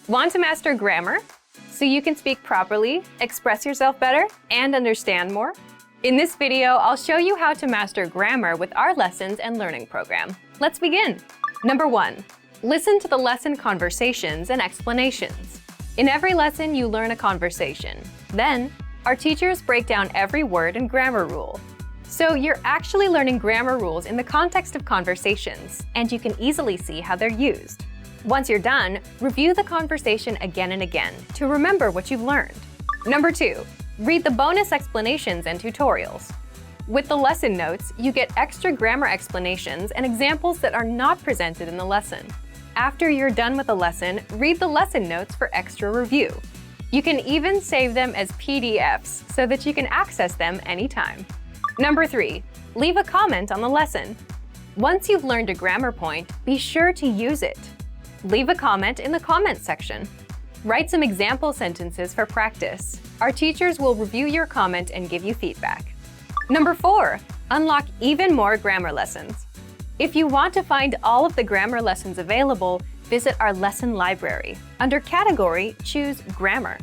Want to master grammar so you can speak properly, express yourself better, and understand more? In this video, I'll show you how to master grammar with our lessons and learning program. Let's begin. Number 1, listen to the lesson conversations and explanations. In every lesson, you learn a conversation. Then, our teachers break down every word and grammar rule. So you're actually learning grammar rules in the context of conversations, and you can easily see how they're used. Once you're done, review the conversation again and again to remember what you've learned. Number 2, read the bonus explanations and tutorials. With the lesson notes, you get extra grammar explanations and examples that are not presented in the lesson. After you're done with the lesson, read the lesson notes for extra review. You can even save them as PDFs so that you can access them anytime. Number 3, leave a comment on the lesson. Once you've learned a grammar point, be sure to use it. Leave a comment in the comments section. Write some example sentences for practice. Our teachers will review your comment and give you feedback. Number 4, unlock even more grammar lessons. If you want to find all of the grammar lessons available, visit our lesson library. Under Category, choose Grammar.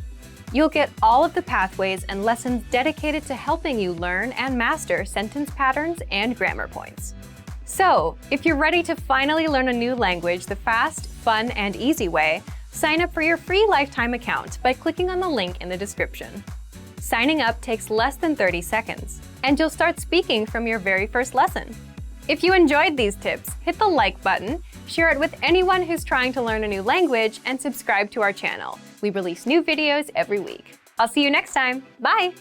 You'll get all of the pathways and lessons dedicated to helping you learn and master sentence patterns and grammar points. So, if you're ready to finally learn a new language the fast, fun, and easy way, sign up for your free lifetime account by clicking on the link in the description. Signing up takes less than 30 seconds, and you'll start speaking from your very first lesson. If you enjoyed these tips, hit the like button, share it with anyone who's trying to learn a new language, and subscribe to our channel. We release new videos every week. I'll see you next time. Bye!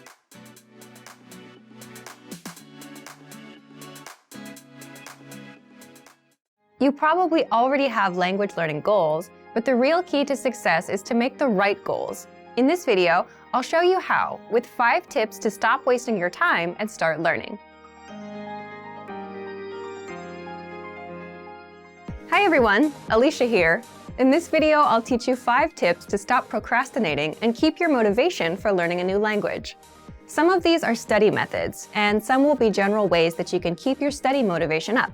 You probably already have language learning goals, but the real key to success is to make the right goals. In this video, I'll show you how, with 5 tips to stop wasting your time and start learning. Hi everyone, Alicia here. In this video, I'll teach you 5 tips to stop procrastinating and keep your motivation for learning a new language. Some of these are study methods, and some will be general ways that you can keep your study motivation up.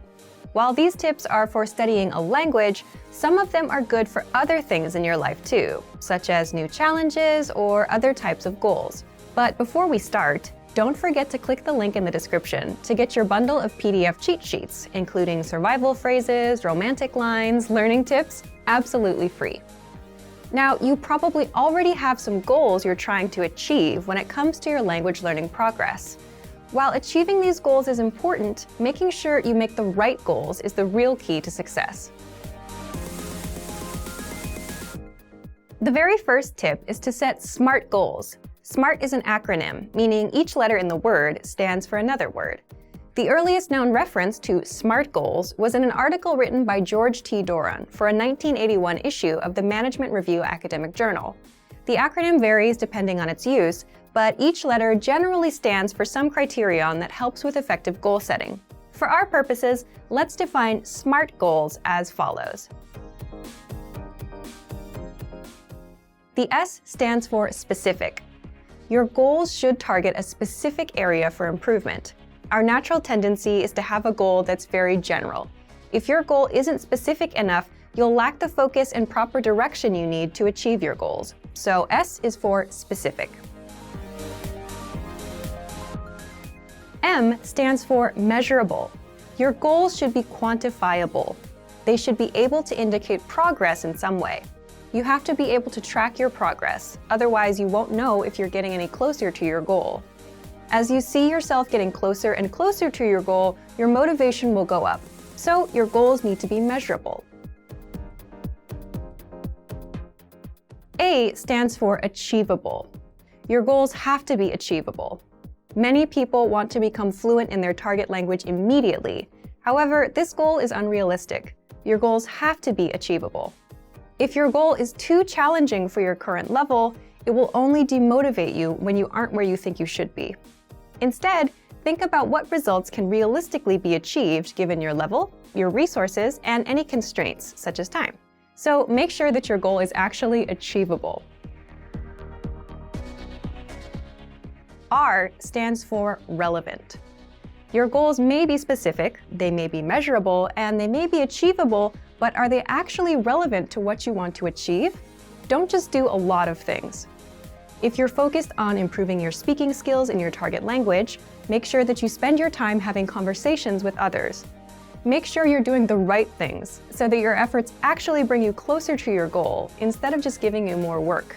While these tips are for studying a language, some of them are good for other things in your life too, such as new challenges or other types of goals. But before we start, don't forget to click the link in the description to get your bundle of PDF cheat sheets, including survival phrases, romantic lines, learning tips, absolutely free. Now, you probably already have some goals you're trying to achieve when it comes to your language learning progress. While achieving these goals is important, making sure you make the right goals is the real key to success. The very first tip is to set SMART goals. SMART is an acronym, meaning each letter in the word stands for another word. The earliest known reference to SMART goals was in an article written by George T. Doran for a 1981 issue of the Management Review Academic Journal. The acronym varies depending on its use, but each letter generally stands for some criterion that helps with effective goal setting. For our purposes, let's define SMART goals as follows. The S stands for specific. Your goals should target a specific area for improvement. Our natural tendency is to have a goal that's very general. If your goal isn't specific enough, you'll lack the focus and proper direction you need to achieve your goals. So S is for specific. M stands for measurable. Your goals should be quantifiable. They should be able to indicate progress in some way. You have to be able to track your progress, otherwise you won't know if you're getting any closer to your goal. As you see yourself getting closer and closer to your goal, your motivation will go up. So your goals need to be measurable. A stands for achievable. Your goals have to be achievable. Many people want to become fluent in their target language immediately. However, this goal is unrealistic. Your goals have to be achievable. If your goal is too challenging for your current level, it will only demotivate you when you aren't where you think you should be. Instead, think about what results can realistically be achieved given your level, your resources, and any constraints, such as time. So make sure that your goal is actually achievable. R stands for relevant. Your goals may be specific, they may be measurable, and they may be achievable, but are they actually relevant to what you want to achieve? don't just do a lot of things. If you're focused on improving your speaking skills in your target language, make sure that you spend your time having conversations with others. Make sure you're doing the right things so that your efforts actually bring you closer to your goal instead of just giving you more work.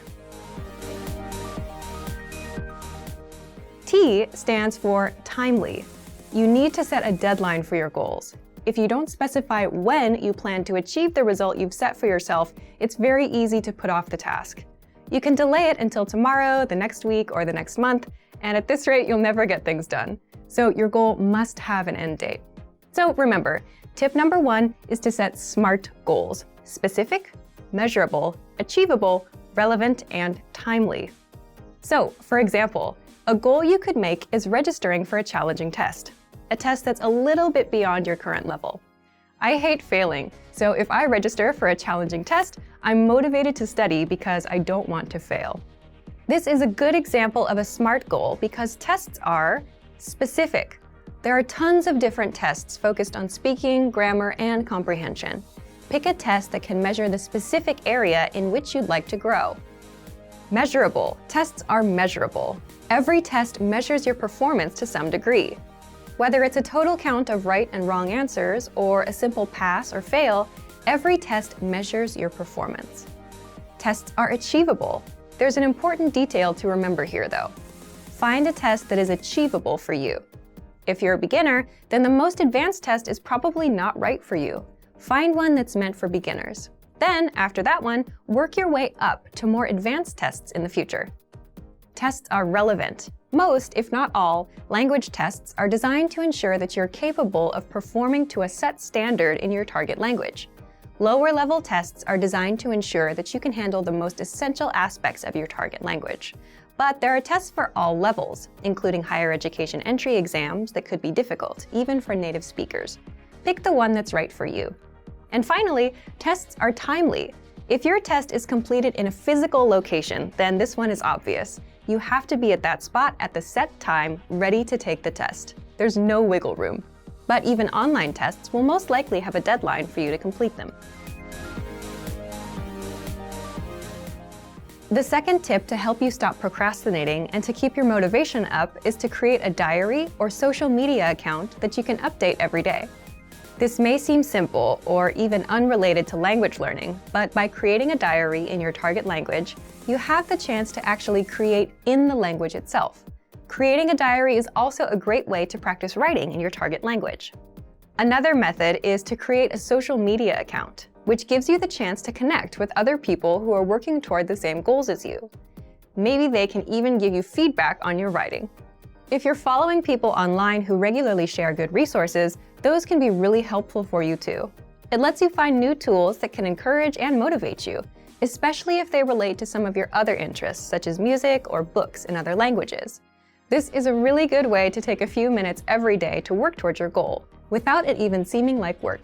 T stands for timely. You need to set a deadline for your goals. If you don't specify when you plan to achieve the result you've set for yourself, it's very easy to put off the task. You can delay it until tomorrow, the next week, or the next month, and at this rate, you'll never get things done. So your goal must have an end date. So remember, tip number 1 is to set SMART goals: specific, measurable, achievable, relevant, and timely. So, for example, a goal you could make is registering for a challenging test, a test that's a little bit beyond your current level. I hate failing, so if I register for a challenging test, I'm motivated to study because I don't want to fail. This is a good example of a SMART goal because tests are specific. There are tons of different tests focused on speaking, grammar, and comprehension. Pick a test that can measure the specific area in which you'd like to grow. Measurable. Tests are measurable. Every test measures your performance to some degree. Whether it's a total count of right and wrong answers or a simple pass or fail, every test measures your performance. Tests are achievable. There's an important detail to remember here, though. Find a test that is achievable for you. If you're a beginner, then the most advanced test is probably not right for you. Find one that's meant for beginners. Then, after that one, work your way up to more advanced tests in the future. Tests are relevant. Most, if not all, language tests are designed to ensure that you're capable of performing to a set standard in your target language. Lower-level tests are designed to ensure that you can handle the most essential aspects of your target language. But there are tests for all levels, including higher education entry exams that could be difficult, even for native speakers. Pick the one that's right for you. And finally, tests are timely. If your test is completed in a physical location, then this one is obvious. You have to be at that spot at the set time, ready to take the test. There's no wiggle room. But even online tests will most likely have a deadline for you to complete them. The second tip to help you stop procrastinating and to keep your motivation up is to create a diary or social media account that you can update every day. This may seem simple or even unrelated to language learning, but by creating a diary in your target language, you have the chance to actually create in the language itself. Creating a diary is also a great way to practice writing in your target language. Another method is to create a social media account, which gives you the chance to connect with other people who are working toward the same goals as you. Maybe they can even give you feedback on your writing. If you're following people online who regularly share good resources, those can be really helpful for you too. It lets you find new tools that can encourage and motivate you, especially if they relate to some of your other interests, such as music or books in other languages. This is a really good way to take a few minutes every day to work towards your goal, without it even seeming like work.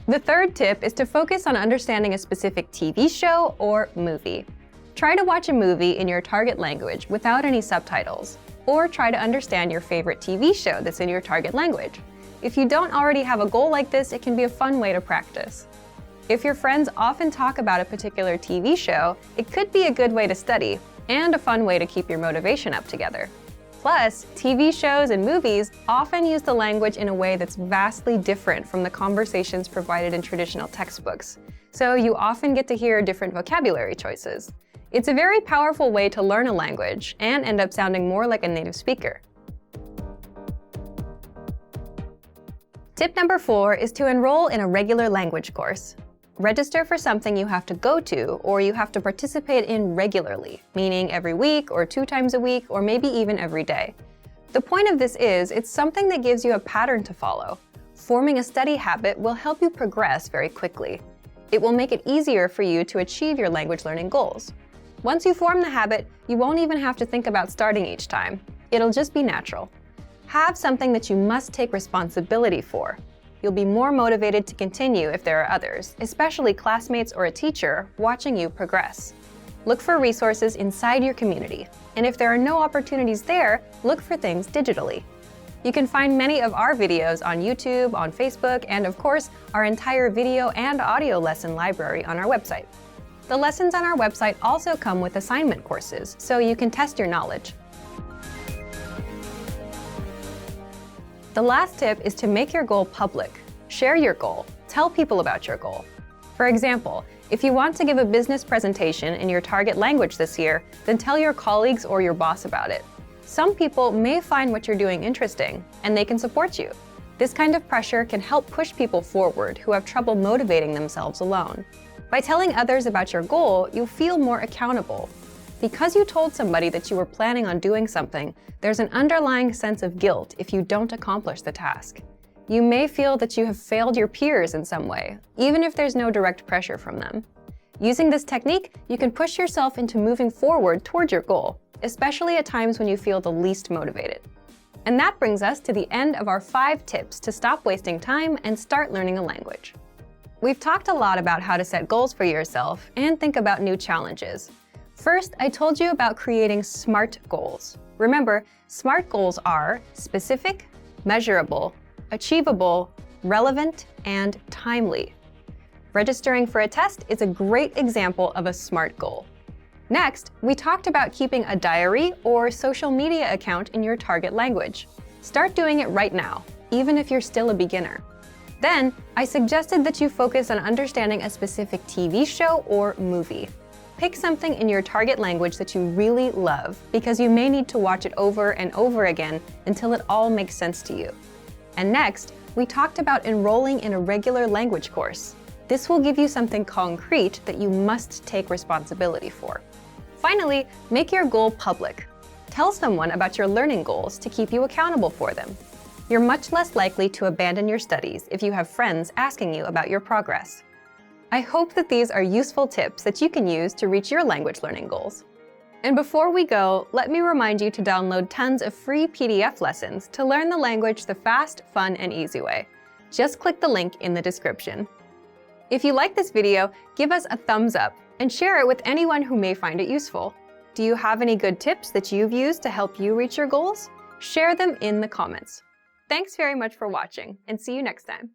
The third tip is to focus on understanding a specific TV show or movie. Try to watch a movie in your target language without any subtitles, or try to understand your favorite TV show that's in your target language. If you don't already have a goal like this, it can be a fun way to practice. If your friends often talk about a particular TV show, it could be a good way to study, and a fun way to keep your motivation up together. Plus, TV shows and movies often use the language in a way that's vastly different from the conversations provided in traditional textbooks, so you often get to hear different vocabulary choices. It's a very powerful way to learn a language and end up sounding more like a native speaker. Tip number 4 is to enroll in a regular language course. Register for something you have to go to or you have to participate in regularly, meaning every week or 2 times a week or maybe even every day. The point of this is it's something that gives you a pattern to follow. Forming a study habit will help you progress very quickly. It will make it easier for you to achieve your language learning goals. Once you form the habit, you won't even have to think about starting each time. It'll just be natural. Have something that you must take responsibility for. You'll be more motivated to continue if there are others, especially classmates or a teacher, watching you progress. Look for resources inside your community, and if there are no opportunities there, look for things digitally. You can find many of our videos on YouTube, on Facebook, and of course, our entire video and audio lesson library on our website. The lessons on our website also come with assignment courses, so you can test your knowledge. The last tip is to make your goal public. Share your goal. Tell people about your goal. For example, if you want to give a business presentation in your target language this year, then tell your colleagues or your boss about it. Some people may find what you're doing interesting, and they can support you. This kind of pressure can help push people forward who have trouble motivating themselves alone. By telling others about your goal, you'll feel more accountable. Because you told somebody that you were planning on doing something, there's an underlying sense of guilt if you don't accomplish the task. You may feel that you have failed your peers in some way, even if there's no direct pressure from them. Using this technique, you can push yourself into moving forward toward your goal, especially at times when you feel the least motivated. And that brings us to the end of our 5 tips to stop wasting time and start learning a language. We've talked a lot about how to set goals for yourself and think about new challenges. First, I told you about creating SMART goals. Remember, SMART goals are specific, measurable, achievable, relevant, and timely. Registering for a test is a great example of a SMART goal. Next, we talked about keeping a diary or social media account in your target language. Start doing it right now, even if you're still a beginner. Then, I suggested that you focus on understanding a specific TV show or movie. Pick something in your target language that you really love, because you may need to watch it over and over again until it all makes sense to you. And next, we talked about enrolling in a regular language course. This will give you something concrete that you must take responsibility for. Finally, make your goal public. Tell someone about your learning goals to keep you accountable for them. You're much less likely to abandon your studies if you have friends asking you about your progress. I hope that these are useful tips that you can use to reach your language learning goals. And before we go, let me remind you to download tons of free PDF lessons to learn the language the fast, fun, and easy way. Just click the link in the description. If you like this video, give us a thumbs up and share it with anyone who may find it useful. Do you have any good tips that you've used to help you reach your goals? Share them in the comments. Thanks very much for watching, and see you next time.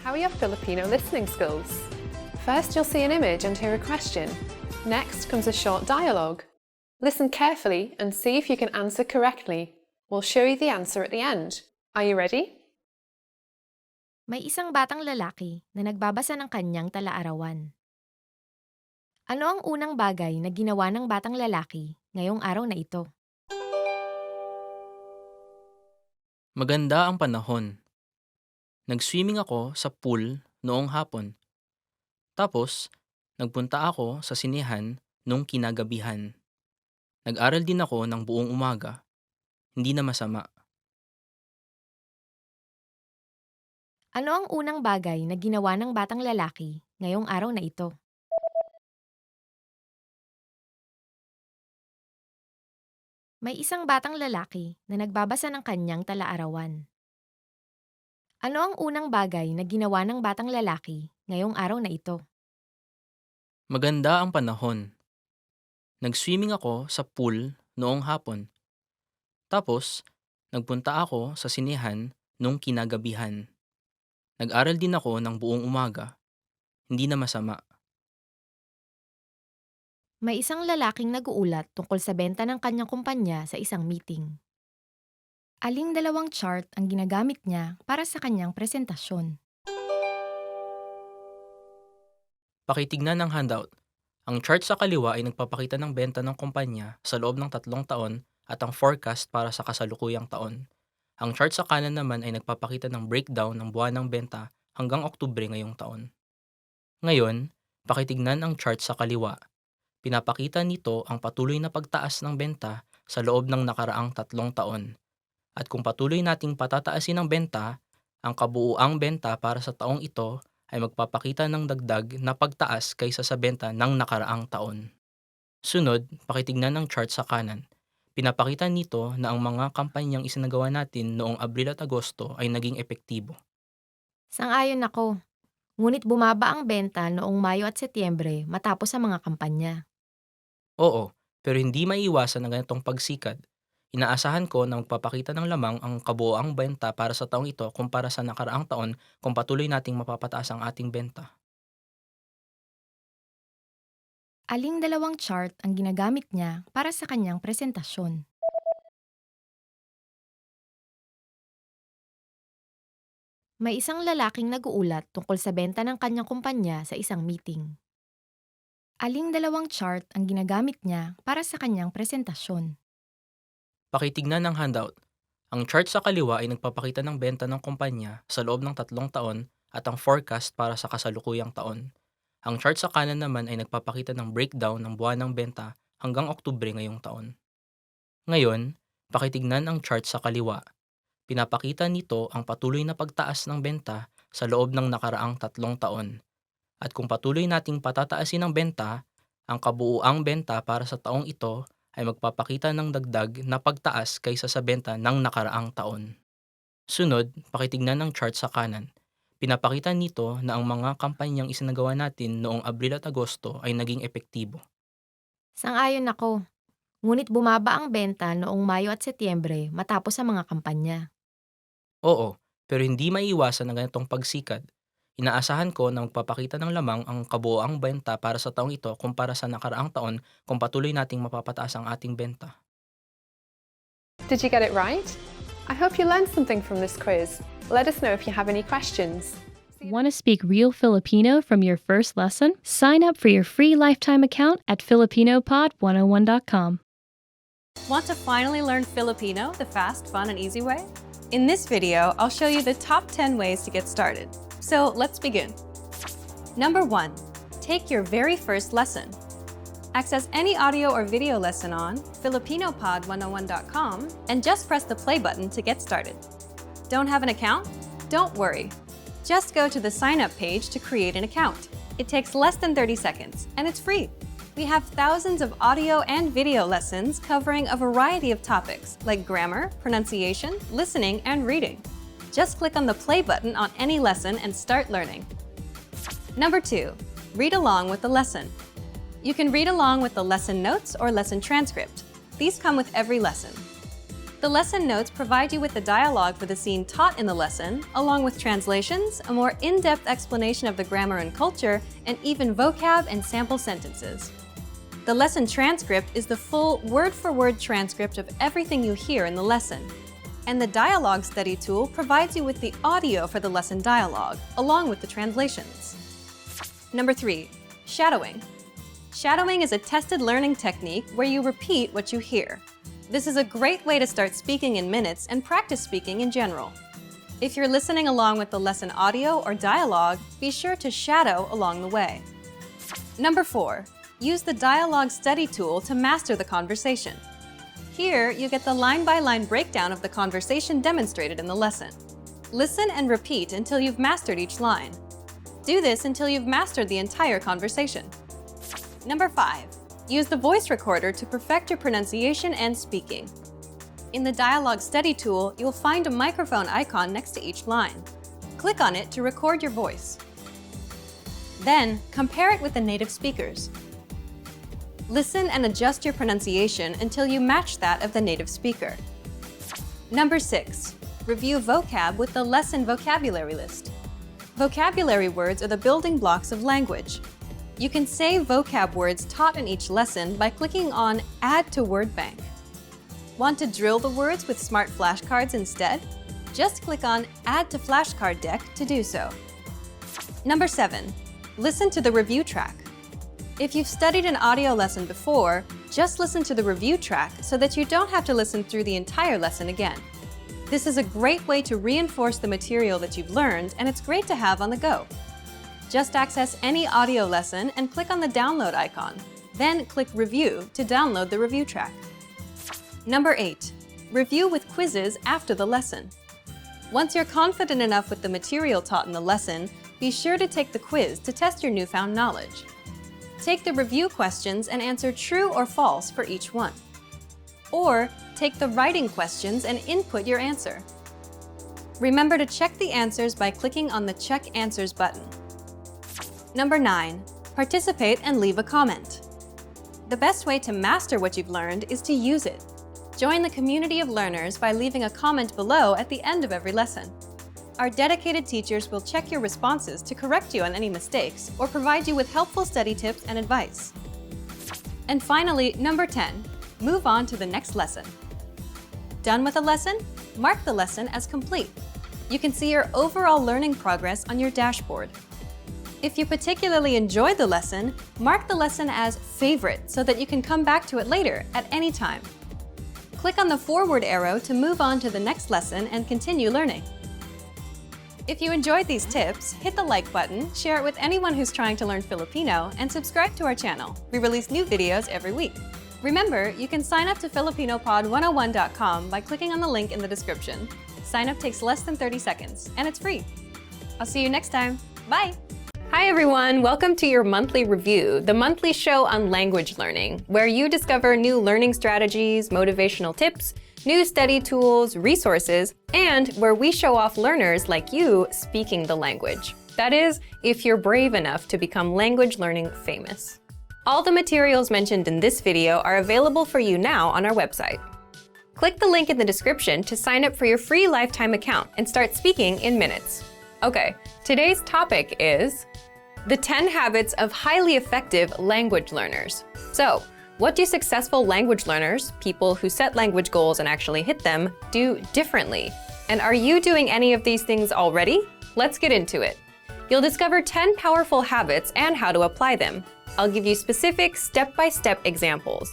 How are your Filipino listening skills? First, you'll see an image and hear a question. Next comes a short dialogue. Listen carefully and see if you can answer correctly. We'll show you the answer at the end. Are you ready? May isang batang lalaki na nagbabasa ng kanyang talaarawan. Ano ang unang bagay na ginawa ng batang lalaki ngayong araw na ito? Maganda ang panahon. Nag-swimming ako sa pool noong hapon. Tapos, nagpunta ako sa sinehan nung kinagabihan. Nag-aral din ako ng buong umaga. Hindi na masama. Ano ang unang bagay na ginawa ng batang lalaki ngayong araw na ito? May isang batang lalaki na nagbabasa ng kanyang talaarawan. Ano ang unang bagay na ginawa ng batang lalaki ngayong araw na ito? Maganda ang panahon. Nag-swimming ako sa pool noong hapon. Tapos, nagpunta ako sa sinehan nung kinagabihan. Nag-aral din ako ng buong umaga. Hindi na masama. May isang lalaking nag-uulat tungkol sa benta ng kanyang kumpanya sa isang meeting. Aling dalawang chart ang ginagamit niya para sa kanyang presentasyon? Pakitignan ng handout. Ang chart sa kaliwa ay nagpapakita ng benta ng kumpanya sa loob ng 3 taon at ang forecast para sa kasalukuyang taon. Ang chart sa kanan naman ay nagpapakita ng breakdown ng buwanang benta hanggang Oktubre ngayong taon. Ngayon, pakitignan ang chart sa kaliwa. Pinapakita nito ang patuloy na pagtaas ng benta sa loob ng nakaraang 3 taon. At kung patuloy nating patataasin ang benta, ang kabuuang benta para sa taong ito ay magpapakita ng dagdag na pagtaas kaysa sa benta ng nakaraang taon. Sunod, pakitignan ang chart sa kanan. Pinapakita nito na ang mga kampanyang isinagawa natin noong Abril at Agosto ay naging epektibo. Sang-ayon ako. Ngunit bumaba ang benta noong Mayo at Setyembre matapos ang mga kampanya. Oo, pero hindi maiiwasan ang ganitong pagsikad. Inaasahan ko na magpapakita ng lamang ang kabuoang benta para sa taong ito kumpara sa nakaraang taon kung patuloy nating mapapataas ang ating benta. Aling dalawang chart ang ginagamit niya para sa kanyang presentasyon? May isang lalaking nag-uulat tungkol sa benta ng kanyang kumpanya sa isang meeting. Aling dalawang chart ang ginagamit niya para sa kanyang presentasyon? Pakitignan ng handout. Ang chart sa kaliwa ay nagpapakita ng benta ng kumpanya sa loob ng 3 taon at ang forecast para sa kasalukuyang taon. Ang chart sa kanan naman ay nagpapakita ng breakdown ng buwan ng benta hanggang Oktubre ngayong taon. Ngayon, pakitignan ang chart sa kaliwa. Pinapakita nito ang patuloy na pagtaas ng benta sa loob ng nakaraang 3 taon. At kung patuloy nating patataasin ang benta, ang kabuuang benta para sa taong ito ay magpapakita ng dagdag na pagtaas kaysa sa benta ng nakaraang taon. Sunod, pakitignan ng chart sa kanan. Pinapakita nito na ang mga kampanyang isinagawa natin noong Abril at Agosto ay naging epektibo. Sang-ayon ako. Ngunit bumaba ang benta noong Mayo at Setyembre matapos ang mga kampanya. Oo, pero hindi maiiwasan ang ganitong pagsikat. Inaasahan ko na magpapakita ng lamang ang kabuoang benta para sa taong ito kumpara sa nakaraang taon kung patuloy nating mapapataas ang ating benta. Did you get it right? I hope you learned something from this quiz. Let us know if you have any questions. Want to speak real Filipino from your first lesson? Sign up for your free lifetime account at filipinopod101.com. Want to finally learn Filipino the fast, fun, and easy way? In this video, I'll show you the top 10 ways to get started. So let's begin. Number 1. Take your very first lesson. Access any audio or video lesson on filipinopod101.com and just press the play button to get started. Don't have an account? Don't worry. Just go to the sign up page to create an account. It takes less than 30 seconds and it's free. We have thousands of audio and video lessons covering a variety of topics like grammar, pronunciation, listening, and reading. Just click on the play button on any lesson and start learning. Number 2. Read along with the lesson. You can read along with the lesson notes or lesson transcript. These come with every lesson. The lesson notes provide you with the dialogue for the scene taught in the lesson, along with translations, a more in-depth explanation of the grammar and culture, and even vocab and sample sentences. The lesson transcript is the full word-for-word transcript of everything you hear in the lesson. And the dialogue study tool provides you with the audio for the lesson dialogue, along with the translations. Number 3. Shadowing. Shadowing is a tested learning technique where you repeat what you hear. This is a great way to start speaking in minutes and practice speaking in general. If you're listening along with the lesson audio or dialogue, be sure to shadow along the way. Number 4. Use the dialogue study tool to master the conversation. Here, you get the line-by-line breakdown of the conversation demonstrated in the lesson. Listen and repeat until you've mastered each line. Do this until you've mastered the entire conversation. Number 5. Use the voice recorder to perfect your pronunciation and speaking. In the dialogue study tool, you'll find a microphone icon next to each line. Click on it to record your voice. Then, compare it with the native speakers. Listen and adjust your pronunciation until you match that of the native speaker. Number 6. Review vocab with the lesson vocabulary list. Vocabulary words are the building blocks of language. You can save vocab words taught in each lesson by clicking on Add to Word Bank. Want to drill the words with smart flashcards instead? Just click on Add to Flashcard Deck to do so. Number 7. Listen to the review track. If you've studied an audio lesson before, just listen to the review track so that you don't have to listen through the entire lesson again. This is a great way to reinforce the material that you've learned, and it's great to have on the go. Just access any audio lesson and click on the download icon. Then click Review to download the review track. Number 8. Review with quizzes after the lesson. Once you're confident enough with the material taught in the lesson, be sure to take the quiz to test your newfound knowledge. Take the review questions and answer true or false for each one. Or take the writing questions and input your answer. Remember to check the answers by clicking on the Check Answers button. Number 9. Participate and leave a comment. The best way to master what you've learned is to use it. Join the community of learners by leaving a comment below at the end of every lesson. Our dedicated teachers will check your responses to correct you on any mistakes or provide you with helpful study tips and advice. And finally, number 10, move on to the next lesson. Done with a lesson? Mark the lesson as complete. You can see your overall learning progress on your dashboard. If you particularly enjoyed the lesson, mark the lesson as favorite so that you can come back to it later at any time. Click on the forward arrow to move on to the next lesson and continue learning. If you enjoyed these tips, hit the like button, share it with anyone who's trying to learn Filipino, and subscribe to our channel. We release new videos every week. Remember, you can sign up to FilipinoPod101.com by clicking on the link in the description. Sign up takes less than 30 seconds, and it's free. I'll see you next time. Bye! Hi everyone, welcome to your monthly review, the monthly show on language learning, where you discover new learning strategies, motivational tips, new study tools, resources, and where we show off learners like you speaking the language. That is, if you're brave enough to become language learning famous. All the materials mentioned in this video are available for you now on our website. Click the link in the description to sign up for your free lifetime account and start speaking in minutes. Okay, today's topic is the 10 habits of highly effective language learners. So, what do successful language learners, people who set language goals and actually hit them, do differently? And are you doing any of these things already? Let's get into it. You'll discover 10 powerful habits and how to apply them. I'll give you specific step-by-step examples.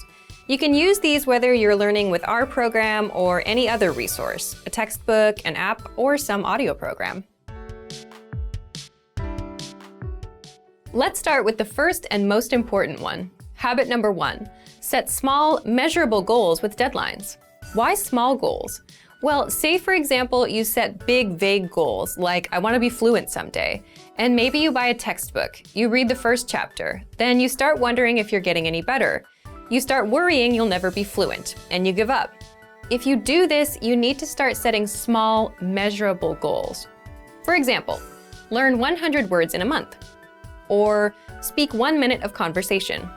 You can use these whether you're learning with our program or any other resource, a textbook, an app, or some audio program. Let's start with the first and most important one. Habit number 1, set small, measurable goals with deadlines. Why small goals? Well, say for example, you set big, vague goals, like I want to be fluent someday, and maybe you buy a textbook, you read the first chapter, then you start wondering if you're getting any better. You start worrying you'll never be fluent, and you give up. If you do this, you need to start setting small, measurable goals. For example, learn 100 words in a month, or speak 1 minute of conversation,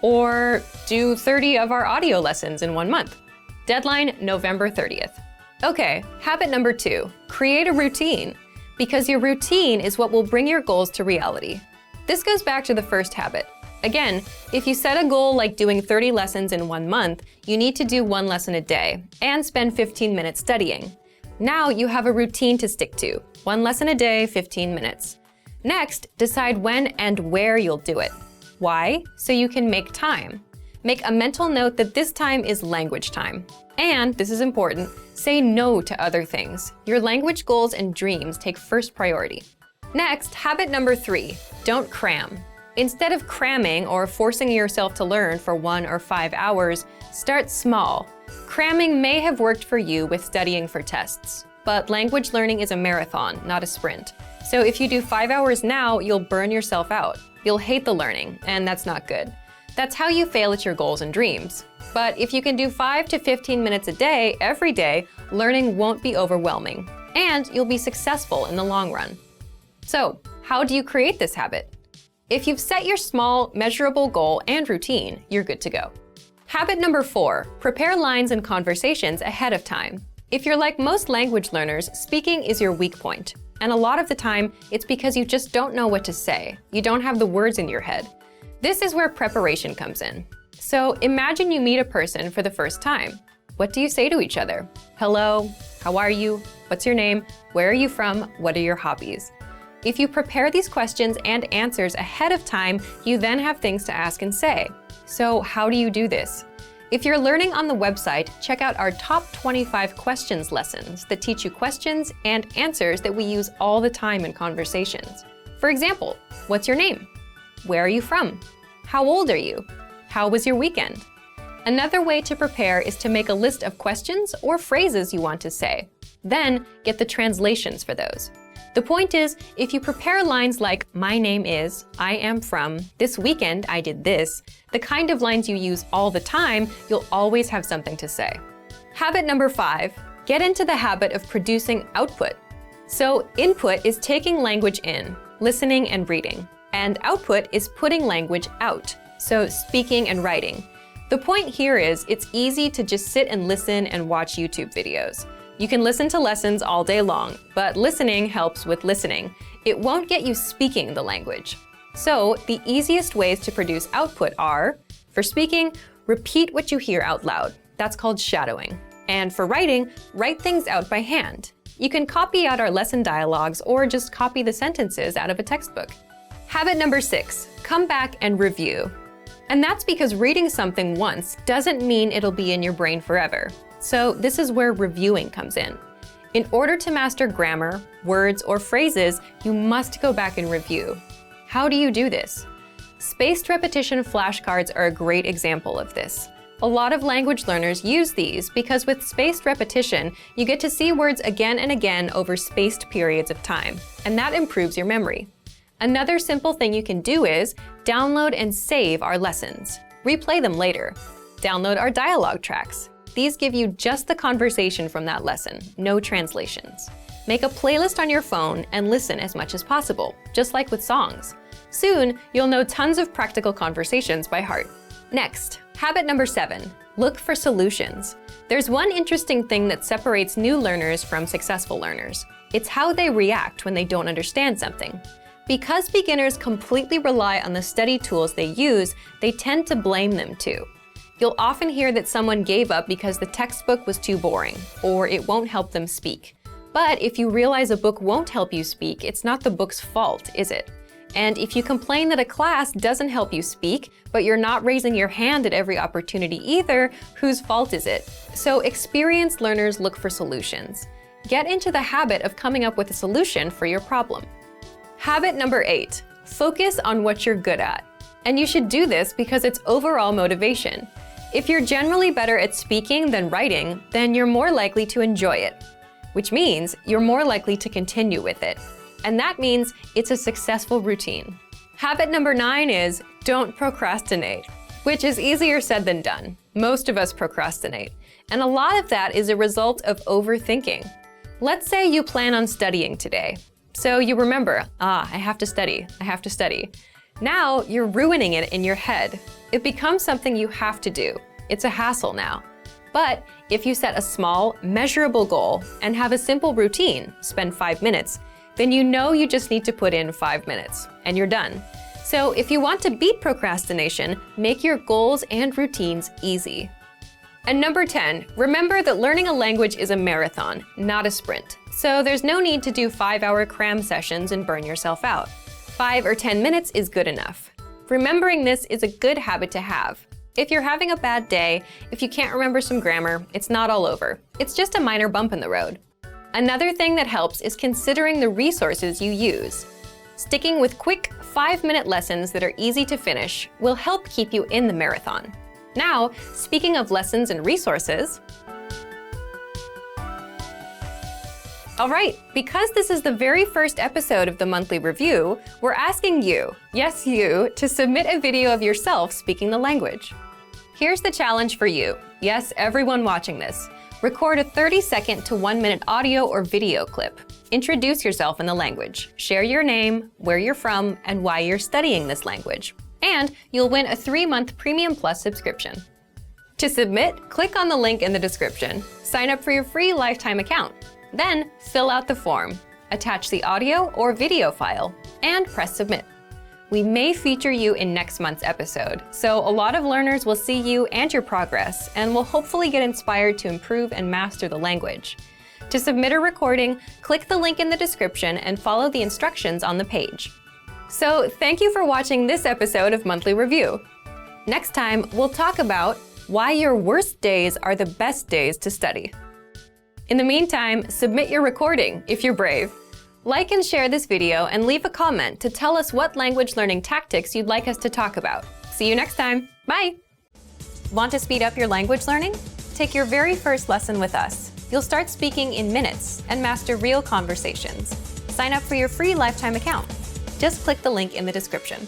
or do 30 of our audio lessons in 1 month. Deadline November 30th. Okay, habit number 2, create a routine, because your routine is what will bring your goals to reality. This goes back to the first habit. Again, if you set a goal like doing 30 lessons in 1 month, you need to do 1 lesson a day and spend 15 minutes studying. Now you have a routine to stick to, 1 lesson a day, 15 minutes. Next, decide when and where you'll do it. Why? So you can make time. Make a mental note that this time is language time. And, this is important, say no to other things. Your language goals and dreams take first priority. Next, habit number 3, don't cram. Instead of cramming or forcing yourself to learn for 1 or 5 hours, start small. Cramming may have worked for you with studying for tests, but language learning is a marathon, not a sprint. So if you do 5 hours now, you'll burn yourself out. You'll hate the learning, and that's not good. That's how you fail at your goals and dreams. But if you can do 5 to 15 minutes a day, every day, learning won't be overwhelming, and you'll be successful in the long run. So, how do you create this habit? If you've set your small, measurable goal and routine, you're good to go. Habit number 4, prepare lines and conversations ahead of time. If you're like most language learners, speaking is your weak point. And a lot of the time, it's because you just don't know what to say. You don't have the words in your head. This is where preparation comes in. So imagine you meet a person for the first time. What do you say to each other? Hello, how are you? What's your name? Where are you from? What are your hobbies? If you prepare these questions and answers ahead of time, you then have things to ask and say. So how do you do this? If you're learning on the website, check out our top 25 questions lessons that teach you questions and answers that we use all the time in conversations. For example, what's your name? Where are you from? How old are you? How was your weekend? Another way to prepare is to make a list of questions or phrases you want to say. Then get the translations for those. The point is, if you prepare lines like, my name is, I am from, this weekend I did this, the kind of lines you use all the time, you'll always have something to say. Habit number 5, get into the habit of producing output. So input is taking language in, listening and reading, and output is putting language out, so speaking and writing. The point here is it's easy to just sit and listen and watch YouTube videos. You can listen to lessons all day long, but listening helps with listening. It won't get you speaking the language. So the easiest ways to produce output are, for speaking, repeat what you hear out loud. That's called shadowing. And for writing, write things out by hand. You can copy out our lesson dialogues or just copy the sentences out of a textbook. Habit number 6, come back and review. And that's because reading something once doesn't mean it'll be in your brain forever. So this is where reviewing comes in. In order to master grammar, words, or phrases, you must go back and review. How do you do this? Spaced repetition flashcards are a great example of this. A lot of language learners use these because with spaced repetition, you get to see words again and again over spaced periods of time, and that improves your memory. Another simple thing you can do is download and save our lessons. Replay them later. Download our dialogue tracks. These give you just the conversation from that lesson, no translations. Make a playlist on your phone and listen as much as possible, just like with songs. Soon, you'll know tons of practical conversations by heart. Next, habit number 7, look for solutions. There's one interesting thing that separates new learners from successful learners. It's how they react when they don't understand something. Because beginners completely rely on the study tools they use, they tend to blame them too. You'll often hear that someone gave up because the textbook was too boring, or it won't help them speak. But if you realize a book won't help you speak, it's not the book's fault, is it? And if you complain that a class doesn't help you speak, but you're not raising your hand at every opportunity either, whose fault is it? So experienced learners look for solutions. Get into the habit of coming up with a solution for your problem. Habit number 8, focus on what you're good at. And you should do this because it's overall motivation. If you're generally better at speaking than writing, then you're more likely to enjoy it, which means you're more likely to continue with it. And that means it's a successful routine. Habit number 9 is don't procrastinate, which is easier said than done. Most of us procrastinate, and a lot of that is a result of overthinking. Let's say you plan on studying today. So you remember, I have to study. Now you're ruining it in your head. It becomes something you have to do. It's a hassle now. But if you set a small, measurable goal and have a simple routine, spend 5 minutes, then you know you just need to put in 5 minutes, and you're done. So if you want to beat procrastination, make your goals and routines easy. And number 10, remember that learning a language is a marathon, not a sprint. So there's no need to do 5-hour cram sessions and burn yourself out. 5 or 10 minutes is good enough. Remembering this is a good habit to have. If you're having a bad day, if you can't remember some grammar, it's not all over. It's just a minor bump in the road. Another thing that helps is considering the resources you use. Sticking with quick 5-minute lessons that are easy to finish will help keep you in the marathon. Now, speaking of lessons and resources, all right, because this is the very first episode of the monthly review, we're asking you, yes you, to submit a video of yourself speaking the language. Here's the challenge for you. Yes, everyone watching this. Record a 30-second to 1-minute audio or video clip. Introduce yourself in the language. Share your name, where you're from, and why you're studying this language. And you'll win a 3-month Premium Plus subscription. To submit, click on the link in the description. Sign up for your free lifetime account. Then fill out the form, attach the audio or video file, and press submit. We may feature you in next month's episode, so a lot of learners will see you and your progress and will hopefully get inspired to improve and master the language. To submit a recording, click the link in the description and follow the instructions on the page. So thank you for watching this episode of Monthly Review. Next time, we'll talk about why your worst days are the best days to study. In the meantime, submit your recording if you're brave. Like and share this video and leave a comment to tell us what language learning tactics you'd like us to talk about. See you next time. Bye! Want to speed up your language learning? Take your very first lesson with us. You'll start speaking in minutes and master real conversations. Sign up for your free lifetime account. Just click the link in the description.